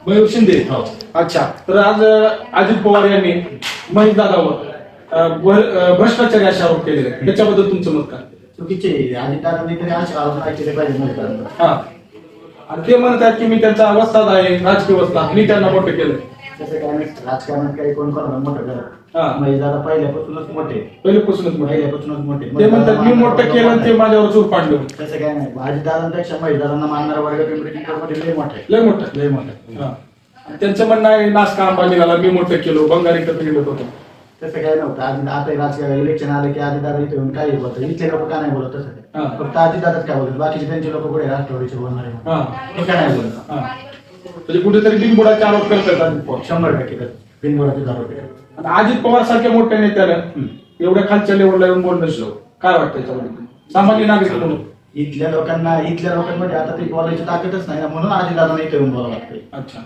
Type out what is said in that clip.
मयूर शिंदे. हो. अच्छा, तर आज अजित पवार यांनी महेश दादावर भ्रष्टाचारी अशा आरोप केलेले आहेत. त्याच्याबद्दल तुमचं मत काय? चुकीचे अजितदादांनी तरी असे आरोप नाही केले पाहिजे महेशदादांवर. हा, आणि ते म्हणतात की मी त्यांचा वस्ताद आहे, राजकीय वस्ताद, मी त्यांना मोठं केलं. तसं काय नाही, राजकारणात काही कोण कोणाला मोठं हा. करत. महेशदादा पहिल्यापासूनच मोठे. पहिल्यापासूनच मोठे. पहिल्यापासूनच मोठे. ते म्हणतात मी मोठं केलं आणि ते माझ्यावर चूर पाडलं. तसं काय नाही, अजितदादांपेक्षा महेशदादांना मानणारा वर्ग पिंपरी चिंचवडमध्ये लय मोठा आहे. लय मोठं. लय मोठा आहे. हा. आणि त्यांचं म्हणणं आहे नासका आंबा निघाला, मी मोठं केलो, बंगारी कधी निघत होतो. तसं काय नव्हतं. आता राजकारण इलेक्शन आलं की अजितदादा इथे येऊन काही बोलतात. इथले लोक का नाही बोलत तसं हा. काय? फक्त अजितदादाच काय बोलतात, बाकीचे त्यांचे लोक पुढे राष्ट्रवादीचे बोलणार आहे. हा. ते काय नाही बोलत. हा. म्हणजे कुठेतरी बिनबुडाचे आरोप करतात अजित पवार. 100% करत. बिनबुडाचे आरोप करत. आणि अजित पवार सारख्या मोठ्या नेत्यानं एवढ्या खालच्या लेवलला येऊन बोलणं शिकलो, काय वाटतं याच्यामध्ये सामान्य नागरिक म्हणून? इथल्या लोकांमध्ये आता ते बोलायची ताकदच नाही ना, म्हणून अजितदादांना इथे येऊन बोलावं लागतंय. अच्छा.